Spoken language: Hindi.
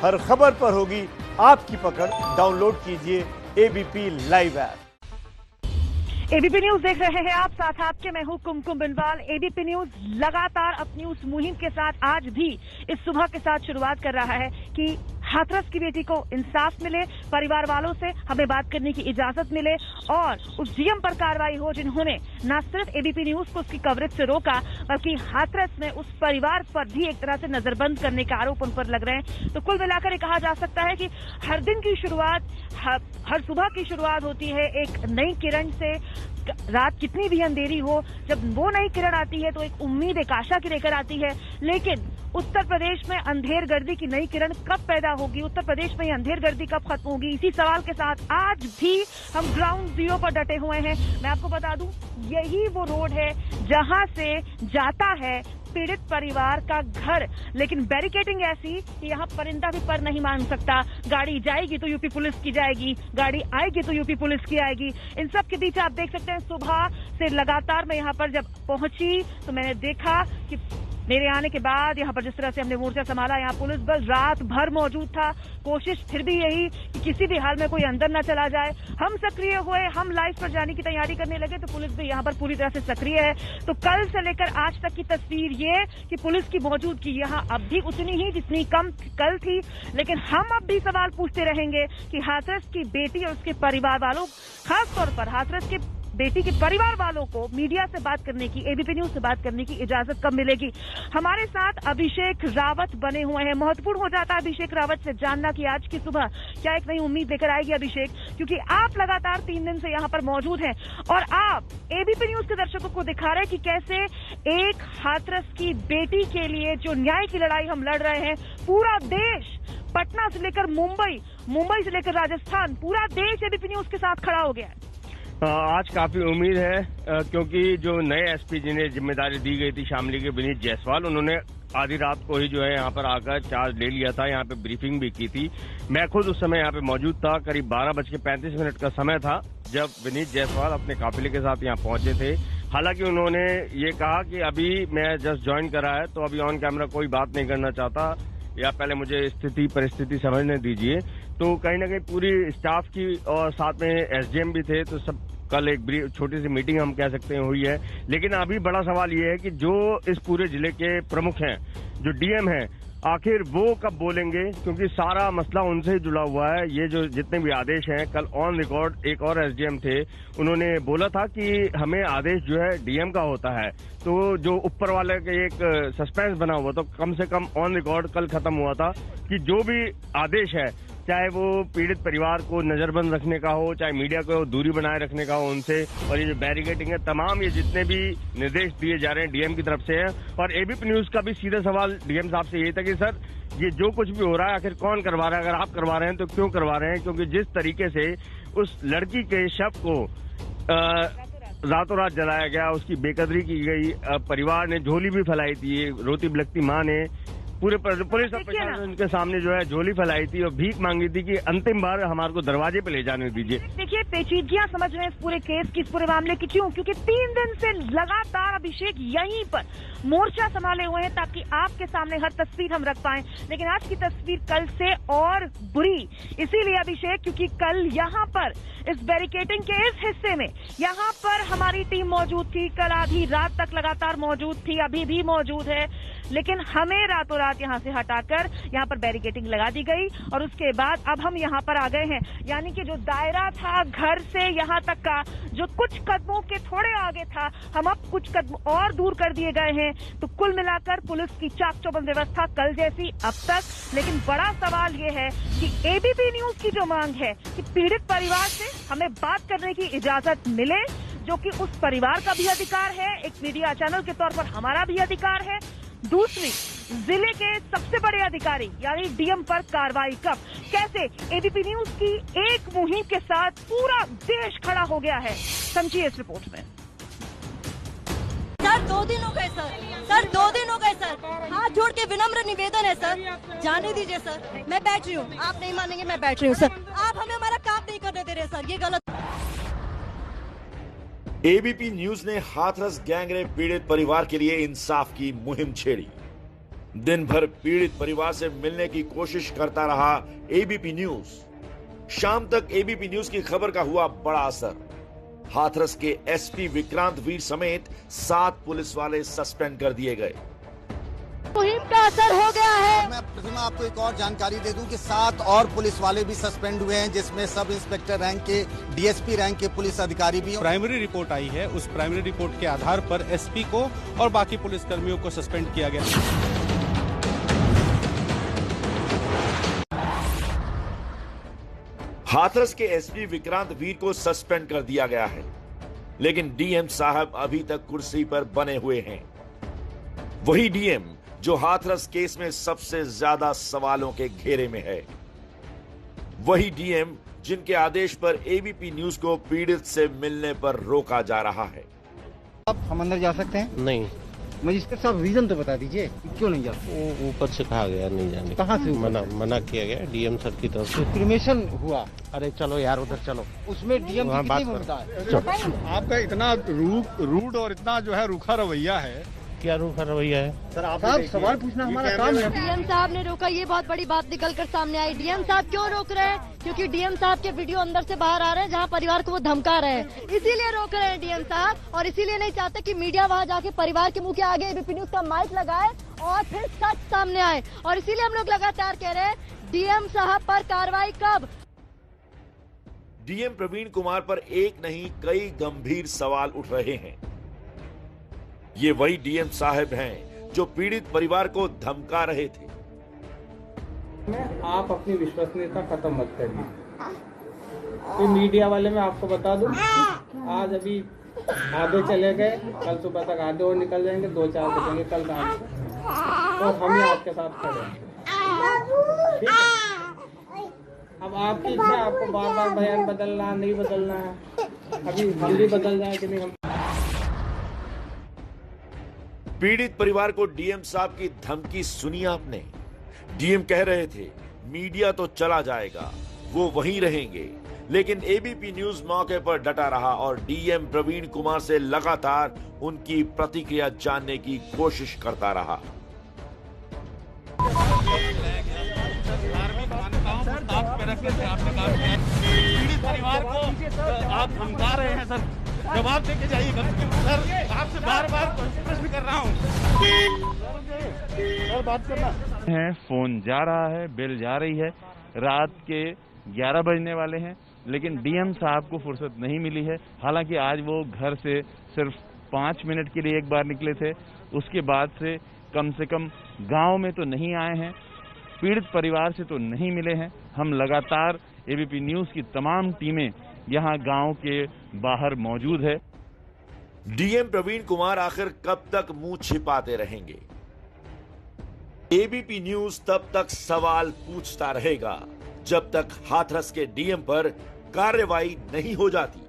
हर खबर पर होगी आपकी पकड़। डाउनलोड कीजिए ABP live app. ABP news देख रहे हैं आप, साथ आपके मैं हूं कुमकुम बिनवाल। एबीपी न्यूज लगातार अपनी उस मुहिम के साथ आज भी इस सुबह के साथ शुरुआत कर रहा है कि हाथरस की बेटी को इंसाफ मिले, परिवार वालों से हमें बात करने की इजाजत मिले और उस डीएम पर कार्रवाई हो जिन्होंने न सिर्फ एबीपी न्यूज को उसकी कवरेज से रोका बल्कि हाथरस में उस परिवार पर भी एक तरह से नजरबंद करने के आरोप उन पर लग रहे हैं। तो कुल मिलाकर कहा जा सकता है कि हर दिन की शुरुआत, हर सुबह की शुरुआत होती है एक नई किरण से। रात कितनी भी अंधेरी हो, जब वो नई किरण आती है तो एक उम्मीद, एक आशा की लेकर आती है। लेकिन उत्तर प्रदेश में अंधेर गर्दी की नई किरण कब पैदा होगी, उत्तर प्रदेश में अंधेर गर्दी कब खत्म होगी, इसी सवाल के साथ आज भी हम ग्राउंड जीरो पर डटे हुए हैं। मैं आपको बता दूं, यही वो रोड है जहां से जाता है पीड़ित परिवार का घर, लेकिन बैरिकेडिंग ऐसी कि यहाँ परिंदा भी पर नहीं मान सकता। गाड़ी जाएगी तो यूपी पुलिस की जाएगी, गाड़ी आएगी तो यूपी पुलिस की आएगी। इन सब के बीच आप देख सकते हैं सुबह से लगातार मैं यहाँ पर जब पहुंची तो मैंने देखा कि मेरे आने के बाद यहाँ पर जिस तरह से हमने मोर्चा संभाला, यहाँ पुलिस बल रात भर मौजूद था। कोशिश फिर भी यही कि किसी भी हाल में कोई अंदर न चला जाए। हम सक्रिय हुए, हम लाइव पर जाने की तैयारी करने लगे तो पुलिस भी यहाँ पर पूरी तरह से सक्रिय है। तो कल से लेकर आज तक की तस्वीर ये कि पुलिस की मौजूदगी यहाँ अब भी उतनी ही जितनी कम कल थी। लेकिन हम अब भी सवाल पूछते रहेंगे कि हाथरस की बेटी और उसके परिवार वालों, खासतौर पर हाथरस के बेटी के परिवार वालों को मीडिया से बात करने की, एबीपी न्यूज से बात करने की इजाजत कब मिलेगी। हमारे साथ अभिषेक रावत बने हुए हैं। महत्वपूर्ण हो जाता है अभिषेक रावत से जानना कि आज की सुबह क्या एक नई उम्मीद लेकर आएगी अभिषेक, क्योंकि आप लगातार 3 दिन से यहाँ पर मौजूद हैं और आप एबीपी न्यूज के दर्शकों को दिखा रहे हैं कि कैसे एक हाथरस की बेटी के लिए जो न्याय की लड़ाई हम लड़ रहे हैं, पूरा देश, पटना से लेकर मुंबई, मुंबई से लेकर राजस्थान, पूरा देश एबीपी न्यूज के साथ खड़ा हो गया है। आज काफी उम्मीद है क्योंकि जो नए एसपी जिन्हें जिम्मेदारी दी गई थी शामली के विनीत जायसवाल, उन्होंने आधी रात को ही जो है यहाँ पर आकर चार्ज ले लिया था। यहाँ पे ब्रीफिंग भी की थी। मैं खुद उस समय यहाँ पे मौजूद था। करीब 12:35 का समय था जब विनीत जायसवाल अपने काफिले के साथ यहाँ पहुंचे थे। हालांकि उन्होंने ये कहा कि अभी मैं जस्ट ज्वाइन करा है तो अभी ऑन कैमरा कोई बात नहीं करना चाहता, या पहले मुझे स्थिति परिस्थिति समझने दीजिए। तो कहीं ना कहीं पूरी स्टाफ की और साथ में एसडीएम भी थे, तो सब कल एक छोटी सी मीटिंग हम कह सकते हैं हुई है। लेकिन अभी बड़ा सवाल ये है कि जो इस पूरे जिले के प्रमुख हैं, जो डीएम हैं, आखिर वो कब बोलेंगे, क्योंकि सारा मसला उनसे ही जुड़ा हुआ है। ये जो जितने भी आदेश हैं, कल ऑन रिकॉर्ड एक और एसडीएम थे, उन्होंने बोला था कि हमें आदेश जो है डीएम का होता है। तो जो ऊपर वाले के एक सस्पेंस बना हुआ, तो कम से कम ऑन रिकॉर्ड कल खत्म हुआ था कि जो भी आदेश है, चाहे वो पीड़ित परिवार को नजरबंद रखने का हो, चाहे मीडिया को दूरी बनाए रखने का हो उनसे, और ये जो बैरिकेडिंग है, तमाम ये जितने भी निर्देश दिए जा रहे हैं डीएम की तरफ से हैं। और एबीपी न्यूज का भी सीधा सवाल डीएम साहब से यही था कि सर, ये जो कुछ भी हो रहा है आखिर कौन करवा रहा है? अगर आप करवा रहे हैं तो क्यों करवा रहे हैं? क्योंकि जिस तरीके से उस लड़की के शव को रातों रात जलाया गया, उसकी बेकदरी की गई, परिवार ने झोली भी फैलाई थी, रोती बिलखती मां ने पूरे पुलिस प्रशासन के सामने जो है झोली फैलाई थी और भीख मांगी थी कि अंतिम बार हमारे को दरवाजे पे ले जाने दीजिए। देखिए, पेचीदगियां समझ रहे हैं इस पूरे केस की, इस पूरे मामले की। क्यों? क्योंकि 3 दिन से लगातार अभिषेक यहीं पर मोर्चा संभाले हुए हैं ताकि आपके सामने हर तस्वीर हम रख पाएं। लेकिन आज की तस्वीर कल से और बुरी इसीलिए अभिषेक, क्योंकि कल यहाँ पर इस बैरिकेडिंग के इस हिस्से में यहाँ पर हमारी टीम मौजूद थी। कल आधी रात तक लगातार मौजूद थी, अभी भी मौजूद है। लेकिन हमें रातों रात यहाँ से हटाकर यहाँ पर बैरिकेडिंग लगा दी गई और उसके बाद अब हम यहाँ पर आ गए हैं। यानी कि जो दायरा था घर से यहाँ तक का, जो कुछ कदमों के थोड़े आगे था, हम अब कुछ कदम और दूर कर दिए गए हैं। तो कुल मिलाकर पुलिस की चाक चौबंद व्यवस्था कल जैसी अब तक। लेकिन बड़ा सवाल ये है कि एबीपी न्यूज की जो मांग है कि पीड़ित परिवार से हमें बात करने की इजाजत मिले, जो कि उस परिवार का भी अधिकार है, एक मीडिया चैनल के तौर पर हमारा भी अधिकार है। दूसरी, जिले के सबसे बड़े अधिकारी यानी डीएम पर कार्रवाई कब, कैसे? एबीपी न्यूज की एक मुहिम के साथ पूरा देश खड़ा हो गया है। समझिए इस रिपोर्ट में। सर 2 दिन हो गए सर 2 दिन हो गए सर। हाथ जोड़ के विनम्र निवेदन है सर, जाने दीजिए सर। मैं बैठ रही हूँ, आप नहीं मानेंगे, मैं बैठ रही हूँ सर। आप हमें हमारा काम नहीं करने दे रहे सर, ये गलत। एबीपी न्यूज ने हाथरस गैंगरेप पीड़ित परिवार के लिए इंसाफ की मुहिम छेड़ी। दिन भर पीड़ित परिवार से मिलने की कोशिश करता रहा एबीपी न्यूज। शाम तक एबीपी न्यूज की खबर का हुआ बड़ा असर। हाथरस के एसपी विक्रांत वीर समेत 7 पुलिस वाले सस्पेंड कर दिए गए। मुहिम का असर हो गया है। मैं प्रतिमा आपको एक और जानकारी दे दूं कि 7 और पुलिस वाले भी सस्पेंड हुए हैं, जिसमें सब इंस्पेक्टर रैंक के, डीएसपी रैंक के पुलिस अधिकारी भी हैं। प्राइमरी रिपोर्ट आई है, उस प्राइमरी रिपोर्ट के आधार पर एसपी को और बाकी पुलिस कर्मियों को सस्पेंड किया गया। हाथरस के एसपी विक्रांत वीर को सस्पेंड कर दिया गया है, लेकिन डीएम साहब अभी तक कुर्सी पर बने हुए हैं। वही डीएम जो हाथरस केस में सबसे ज्यादा सवालों के घेरे में है। वही डीएम जिनके आदेश पर एबीपी न्यूज को पीड़ित से मिलने पर रोका जा रहा है। अब हम अंदर जा सकते हैं? नहीं। मजिस्ट्रेट साहब रीजन तो बता दीजिए, क्यों नहीं जा सकते? वो ऊपर से कहा गया नहीं जाने। कहाँ से? मना किया गया डीएम सर की तरफ से। क्रिमेशन हुआ, अरे चलो यार उधर चलो, उसमें डीएम की कितनी भूमिका है? आपका इतना रूड और इतना जो है रूखा रवैया है। क्या रूखा रवैया है? सर आप सवाल पूछना हमारा काम है। डीएम साहब ने रोका, ये बहुत बड़ी बात निकल कर सामने आई। डीएम साहब क्यों रोक रहे हैं? क्योंकि डीएम साहब के वीडियो अंदर से बाहर आ रहे हैं, जहां परिवार को वो धमका रहे हैं, इसीलिए रोक रहे हैं डीएम साहब। और इसीलिए नहीं चाहते कि मीडिया वहां जाके परिवार के मुंह के आगे एबीपी न्यूज का माइक लगाए और फिर सच सामने आए। और इसीलिए हम लोग लगातार कह रहे हैं डीएम साहब पर कार्रवाई कब? डीएम प्रवीण कुमार पर एक नहीं कई गंभीर सवाल उठ रहे हैं। ये वही डीएम साहब हैं जो पीड़ित परिवार को धमका रहे थे। आप अपनी विश्वसनीयता खत्म मत करिए। तो मीडिया वाले मैं आपको बता दूं, आज अभी आधे चले गए, कल सुबह तक आधे और निकल जाएंगे, 2-4 बजेंगे कल रात से, तो हम ही आपके साथ खड़े हैं। ठीक है? अब आपकी इच्छा, आपको बार बार बयान बदलना नहीं बदलना है। अभी हम भी बदल जाए कि नहीं। हम पीड़ित परिवार को डीएम साहब की धमकी सुनी आपने? डीएम कह रहे थे मीडिया तो चला जाएगा, वो वहीं रहेंगे, लेकिन एबीपी न्यूज मौके पर डटा रहा और डीएम प्रवीण कुमार से लगातार उनकी प्रतिक्रिया जानने की कोशिश करता रहा। पीड़ित परिवार को आप धमका रहे हैं सर, जवाब देके जाइएगा सर। आपसे बार-बार प्रश्न कर रहा हूँ सर, बात करना है। फोन जा रहा है, बिल जा रही है, रात के 11 बजने वाले हैं, लेकिन डीएम साहब को फुर्सत नहीं मिली है। हालांकि आज वो घर से सिर्फ 5 मिनट के लिए एक बार निकले थे, उसके बाद से कम गांव में तो नहीं आए हैं, पीड़ित परिवार से तो नहीं मिले हैं। हम लगातार एबीपी न्यूज की तमाम टीमें यहां गांव के बाहर मौजूद है। डीएम प्रवीण कुमार आखिर कब तक मुंह छिपाते रहेंगे? एबीपी न्यूज तब तक सवाल पूछता रहेगा जब तक हाथरस के डीएम पर कार्रवाई नहीं हो जाती।